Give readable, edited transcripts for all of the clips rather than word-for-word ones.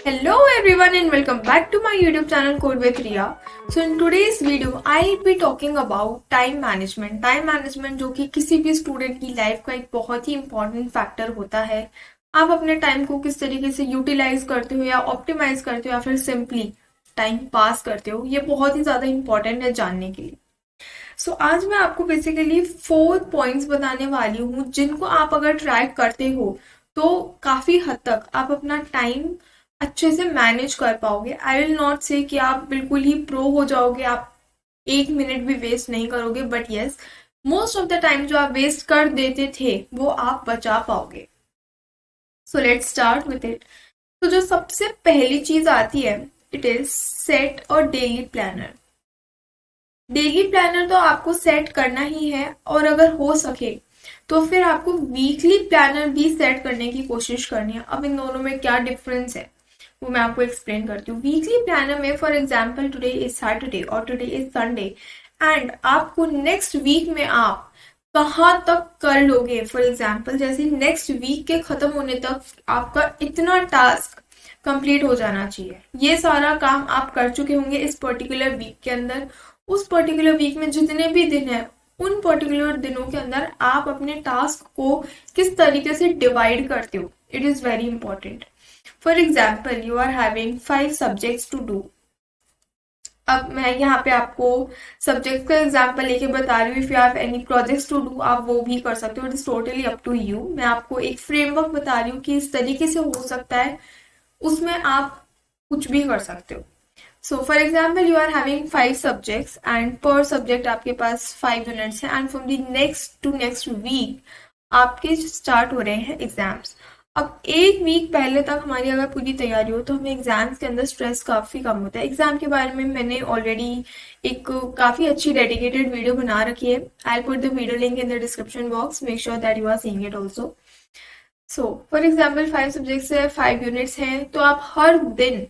Hello everyone and welcome back to my YouTube channel Code with Riya. So in today's video I'll be talking about time management. Time management जो कि किसी भी student की life का एक बहुत ही important factor होता है. आप अपने टाइम को किस तरीके से यूटिलाइज करते हो या ऑप्टिमाइज करते हो या फिर सिंपली टाइम पास करते हो, ये बहुत ही ज़्यादा इम्पोर्टेंट है जानने के लिए. सो आज मैं आपको बेसिकली 4 पॉइंट्स बताने वाली हूँ जिनको आप अगर ट्राई करते हो तो काफ़ी हद तक आप अपना टाइम अच्छे से मैनेज कर पाओगे. आई विल नॉट से कि आप बिल्कुल ही प्रो हो जाओगे, आप 1 मिनट भी वेस्ट नहीं करोगे, but yes, most of the time जो आप वेस्ट कर देते थे वो आप बचा पाओगे. So let's start with it. तो जो सबसे पहली चीज आती है, इट इज सेट और डेली प्लानर. डेली प्लानर तो आपको सेट करना ही है, और अगर हो सके तो फिर आपको वीकली प्लानर भी सेट करने की कोशिश करनी है. अब इन दोनों में क्या डिफरेंस है वो मैं आपको एक्सप्लेन करती हूँ. वीकली प्लानर में for example today is Saturday और टुडे इज संडे, एंड आपको नेक्स्ट वीक में आप कहाँ तक कर लोगे. फॉर एग्जाम्पल जैसे नेक्स्ट वीक के खत्म होने तक आपका इतना टास्क कंप्लीट हो जाना चाहिए, ये सारा काम आप कर चुके होंगे इस पर्टिकुलर वीक के अंदर. उस पर्टिकुलर वीक में जितने भी दिन है, उन पर्टिकुलर दिनों के अंदर आप अपने टास्क को किस तरीके से डिवाइड करते हो, it is very important. For example you are having 5 subjects to do. अब मैं यहाँ पे आपको सब्जेक्ट का एग्जाम्पल लेके बता रही हूँ. If you have any projects to do आप वो भी कर सकते हो, it is totally up to you. मैं आपको एक फ्रेमवर्क बता रही हूँ कि इस तरीके से हो सकता है, उसमें आप कुछ भी कर सकते हो. So for example you are having 5 subjects and per subject आपके पास 5 यूनिट्स है, and from the next to next week आपके स्टार्ट हो रहे हैं एग्जाम्स. अब एक वीक पहले तक हमारी अगर पूरी तैयारी हो तो हमें एग्जाम्स के अंदर स्ट्रेस काफ़ी कम होता है. एग्जाम के बारे में मैंने ऑलरेडी एक काफ़ी अच्छी डेडिकेटेड वीडियो बना रखी है. I put the video link in the description box, make sure that you are seeing it also. So for example 5 subjects है, 5 यूनिट्स हैं, तो आप हर दिन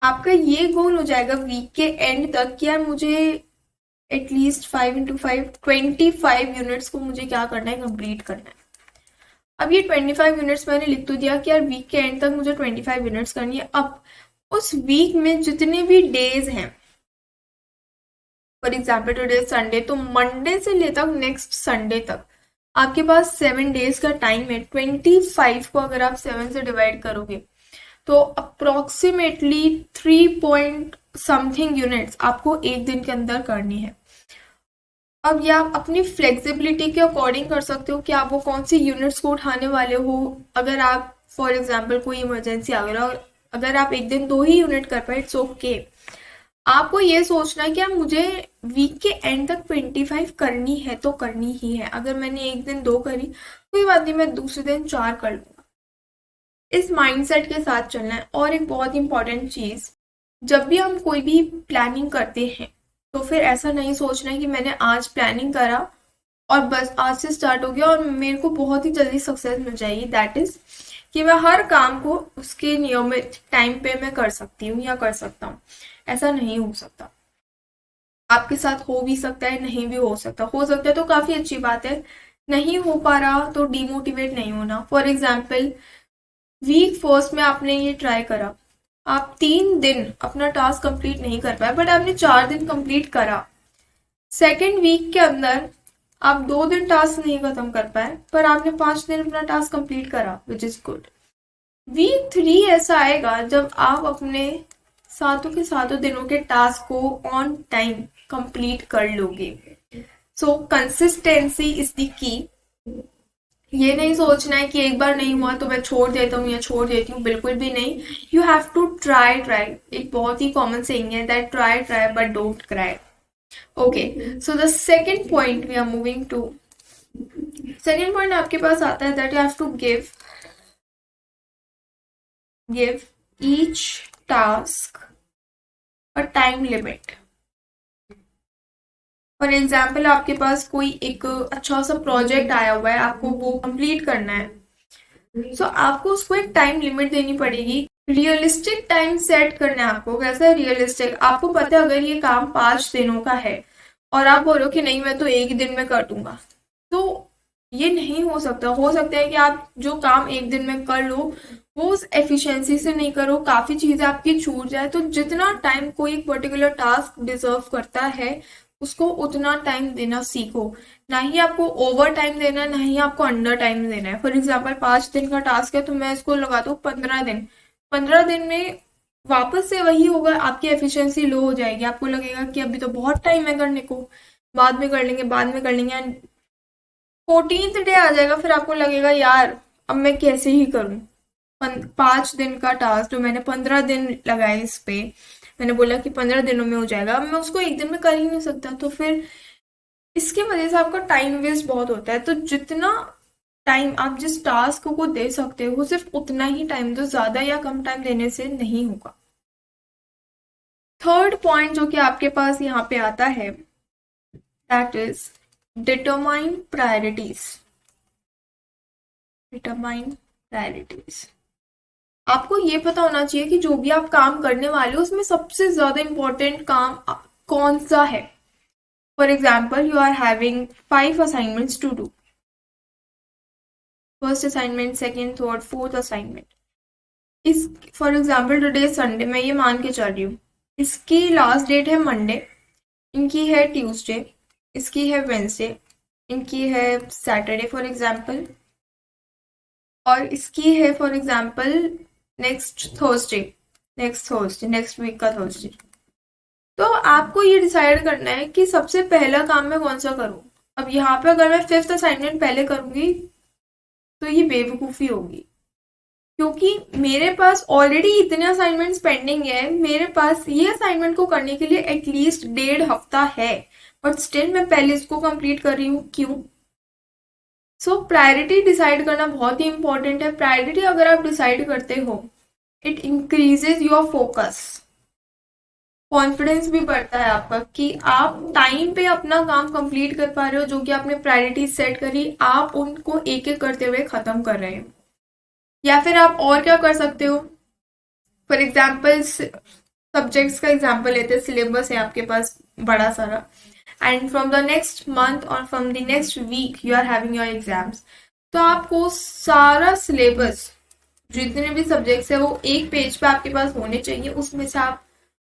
आपका ये गोल हो जाएगा वीक के एंड तक कि यार मुझे एटलीस्ट 5 into 5 25 यूनिट्स को मुझे क्या करना है, कंप्लीट करना है. अब ये 25 यूनिट्स मैंने लिख तो दिया कि यार वीक के एंड तक मुझे 25 यूनिट्स करनी है. अब उस वीक में जितने भी डेज हैं, फॉर एग्जाम्पल टुडे संडे, तो मंडे से लेकर नेक्स्ट संडे तक आपके पास 7 डेज का टाइम है. 25 को अगर आप 7 से डिवाइड करोगे तो अप्रोक्सीमेटली 3 पॉइंट समथिंग यूनिट्स आपको एक दिन के अंदर करनी है. अब ये आप अपनी फ्लेक्सिबिलिटी के अकॉर्डिंग कर सकते हो कि आप वो कौन सी यूनिट्स को उठाने वाले हो. अगर आप फॉर एग्जांपल कोई इमरजेंसी आ गई और अगर आप एक दिन 2 ही यूनिट कर पाए, इट्स ओके. आपको ये सोचना है कि आप मुझे वीक के एंड तक 25 करनी है तो करनी ही है. अगर मैंने एक दिन 2 करी कोई बात नहीं, मैं दूसरे दिन 4 कर लूंगा. इस माइंडसेट के साथ चलना है. और एक बहुत इंपॉर्टेंट चीज, जब भी हम कोई भी प्लानिंग करते हैं तो फिर ऐसा नहीं सोचना है कि मैंने आज प्लानिंग करा और बस आज से स्टार्ट हो गया और मेरे को बहुत ही जल्दी सक्सेस मिल जाएगी. दैट इज कि मैं हर काम को उसके नियमित टाइम पे मैं कर सकती हूँ या कर सकता हूँ. ऐसा नहीं हो सकता. आपके साथ हो भी सकता है, नहीं भी हो सकता. हो सकता है तो काफी अच्छी बात है, नहीं हो पा रहा तो डिमोटिवेट नहीं होना. फॉर एग्जाम्पल वीक फर्स्ट में आपने ये ट्राई करा, आप 3 दिन अपना टास्क कंप्लीट नहीं कर पाए, बट आपने 4 दिन कंप्लीट करा. सेकेंड वीक के अंदर आप 2 दिन टास्क नहीं खत्म कर पाए, पर आपने 5 दिन अपना टास्क कंप्लीट करा, विच इज गुड. वीक 3 ऐसा आएगा जब आप अपने सातों के सातों दिनों के टास्क को ऑन टाइम कंप्लीट कर लोगे. सो कंसिस्टेंसी इज द की. ये नहीं सोचना है कि एक बार नहीं हुआ तो मैं छोड़ देता हूँ या छोड़ देती हूँ, बिल्कुल भी नहीं. You have to try. Try एक बहुत ही कॉमन सेइंग है, that try try but don't cry. Okay, so the second point we are moving to. Second point आपके पास आता है that you have to give each task a time limit. For example आपके पास कोई एक अच्छा सा प्रोजेक्ट आया हुआ है, आपको वो कंप्लीट करना है. सो आपको उसको एक टाइम लिमिट देनी पड़ेगी. रियलिस्टिक टाइम सेट करना है आपको. कैसा रियलिस्टिक? आपको पता है अगर ये काम 5 दिनों का है और आप बोलो कि नहीं मैं तो एक दिन में कर दूंगा, तो ये नहीं हो सकता। हो सकता है कि आप जो काम एक दिन में कर लो वो उस एफिशिएंसी से नहीं करो, काफी चीजें आपकी छूट जाए। तो जितना टाइम कोई एक पर्टिकुलर टास्क डिजर्व करता है उसको उतना टाइम देना सीखो। ना ही आपको ओवर टाइम देना है, ना ही आपको अंडर टाइम देना है। फॉर एग्जाम्पल 5 दिन का टास्क है तो मैं इसको लगा दूं 15 दिन। 15 दिन में वापस से वही होगा, आपकी एफिशिएंसी लो हो जाएगी। आपको लगेगा कि अभी तो बहुत टाइम है करने को, बाद में कर लेंगे, बाद में कर लेंगे। 14th डे आ जाएगा, फिर आपको लगेगा यार अब मैं कैसे ही करूं। 5 दिन का टास्क जो मैंने 15 दिन लगाए इस पे, मैंने बोला कि 15 दिनों में हो जाएगा, अब मैं उसको एक दिन में कर ही नहीं सकता। तो फिर इसकी वजह से आपका टाइम वेस्ट बहुत होता है। तो जितना टाइम आप जिस टास्क को दे सकते हो सिर्फ उतना ही टाइम दो, ज्यादा या कम टाइम देने से नहीं होगा। थर्ड पॉइंट जो कि आपके पास यहाँ पे आता है, that is determine priorities. Determine priorities. आपको ये पता होना चाहिए कि जो भी आप काम करने वाले हो उसमें सबसे ज्यादा इंपॉर्टेंट काम कौन सा है। For example you are having 5 assignments to do. First assignment, second, third, fourth assignment. इस फॉर एग्जाम्पल टुडे संडे, मैं ये मान के चल रही हूँ, इसकी लास्ट डेट है मंडे, इनकी है ट्यूसडे, इसकी है वेंसडे, इनकी है सैटरडे फॉर एग्जाम्पल, और इसकी है for example next Thursday, next week का थर्सडे। तो आपको ये डिसाइड करना है कि सबसे पहला काम मैं कौन सा करूं। अब यहाँ पे अगर मैं 5th असाइनमेंट पहले करूंगी तो ये बेवकूफ़ी होगी, क्योंकि मेरे पास ऑलरेडी इतने असाइनमेंट्स पेंडिंग है। मेरे पास ये असाइनमेंट को करने के लिए एटलीस्ट 1.5 हफ्ता है, बट स्टिल मैं पहले इसको कंप्लीट कर रही हूँ। क्यों? सो प्रायोरिटी डिसाइड करना बहुत ही इंपॉर्टेंट है। प्रायोरिटी अगर आप डिसाइड करते हो, it increases your focus, confidence भी बढ़ता है आपका कि आप टाइम पे अपना काम कंप्लीट कर पा रहे हो। जो कि आपने प्रायोरिटी सेट करी, आप उनको एक एक करते हुए खत्म कर रहे हो। या फिर आप और क्या कर सकते हो, फॉर एग्जाम्पल सब्जेक्ट्स का एग्जाम्पल लेते हैं। सिलेबस है आपके पास बड़ा सारा, and from the next month और from the next week you are having your exams. तो आपको सारा सिलेबस, जितने भी सब्जेक्ट्स है वो एक पेज पे आपके पास होने चाहिए। उसमें से आप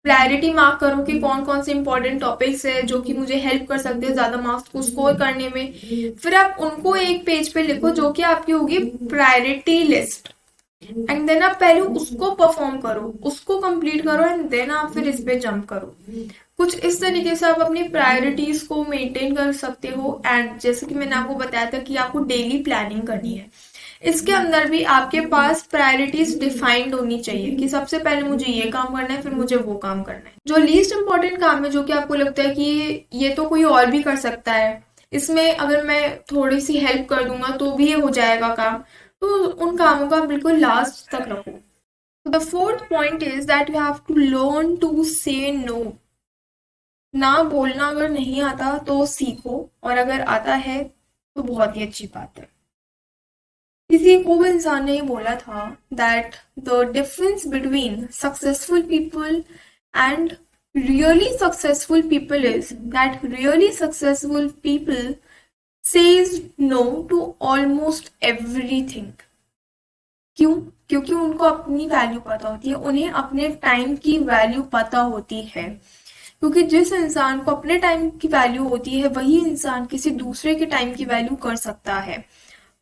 प्रायोरिटी मार्क करो कि कौन कौन से इंपॉर्टेंट टॉपिक्स है जो कि मुझे हेल्प कर सकते हैं ज्यादा मार्क्स को स्कोर करने में। फिर आप उनको एक पेज पे लिखो जो कि आपकी होगी प्रायोरिटी लिस्ट, एंड देन आप पहले उसको परफॉर्म करो, उसको कंप्लीट करो, एंड देन आप फिर इस पे जंप करो। कुछ इस तरीके से आप अपनी प्रायोरिटीज को मेंटेन कर सकते हो। एंड जैसे कि मैंने आपको बताया था कि आपको डेली प्लानिंग करनी है, इसके अंदर भी आपके पास प्रायोरिटीज डिफाइंड होनी चाहिए कि सबसे पहले मुझे ये काम करना है, फिर मुझे वो काम करना है। जो लीस्ट इंपॉर्टेंट काम है, जो कि आपको लगता है कि ये तो कोई और भी कर सकता है, इसमें अगर मैं थोड़ी सी हेल्प कर दूंगा तो भी ये हो जाएगा काम, तो उन कामों का बिल्कुल लास्ट तक रखो। The fourth point is that you have to learn to say no. ना बोलना अगर नहीं आता तो सीखो, और अगर आता है तो बहुत ही अच्छी बात है। किसी खूब इंसान ने ये बोला था that the difference between successful people and really successful people is that really successful people says no to almost everything। क्यों? क्योंकि उनको अपनी वैल्यू पता होती है, उन्हें अपने टाइम की वैल्यू पता होती है। क्योंकि जिस इंसान को अपने टाइम की वैल्यू होती है वही इंसान किसी दूसरे के टाइम की वैल्यू कर सकता है।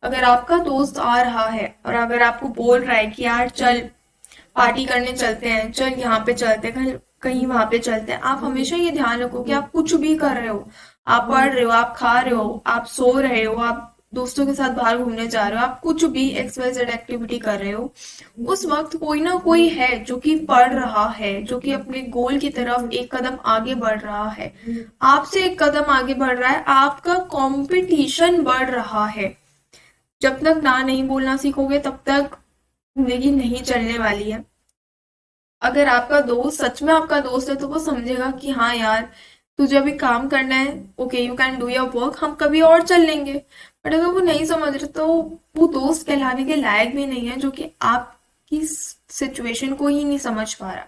अगर आपका दोस्त आ रहा है और अगर आपको बोल रहा है कि यार चल पार्टी करने चलते हैं, चल यहाँ पे चलते हैं, कहीं कहीं वहां पे चलते हैं, आप हमेशा ये ध्यान रखो कि आप कुछ भी कर रहे हो, आप पढ़ रहे हो, आप खा रहे हो, आप सो रहे हो, आप दोस्तों के साथ बाहर घूमने जा रहे हो, आप कुछ भी XYZ एक्टिविटी कर रहे हो, उस वक्त कोई ना कोई है जो कि पढ़ रहा है, जो कि अपने गोल की तरफ एक कदम आगे बढ़ रहा है, आपसे एक कदम आगे बढ़ रहा है, आपका कंपटीशन बढ़ रहा है। जब तक ना नहीं बोलना सीखोगे तब तक जिंदगी नहीं चलने वाली है। अगर आपका दोस्त सच में आपका दोस्त है तो वो समझेगा कि हाँ यार तुझे अभी काम करना है, okay you can do your work, हम कभी और चल लेंगे। बट अगर वो नहीं समझ रहे तो वो दोस्त कहलाने के लायक भी नहीं है, जो कि आपकी सिचुएशन को ही नहीं समझ पा रहा।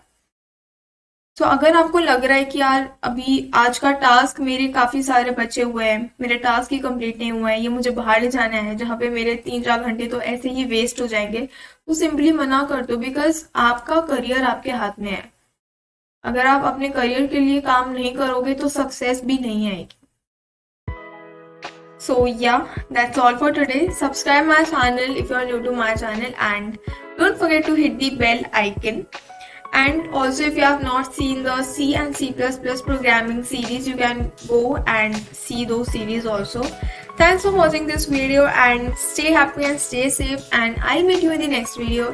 सो अगर आपको लग रहा है कि यार अभी आज का टास्क मेरे काफी सारे बचे हुए हैं, मेरे टास्क ही कंप्लीट नहीं हुए हैं, ये मुझे बाहर जाना है जहाँ पे मेरे 3-4 घंटे तो ऐसे ही वेस्ट हो जाएंगे, तो सिंपली मना कर दो, बिकॉज आपका करियर आपके हाथ में है। अगर आप अपने करियर के लिए काम नहीं करोगे तो सक्सेस भी नहीं आएगी। So yeah, that's all for today. Subscribe my channel if you are new to my channel, and don't forget to hit the bell icon. And also, if you have not seen the C and C++ programming series, you can go and see those series also. Thanks for watching this video, and stay happy and stay safe, and I'll meet you in the next video.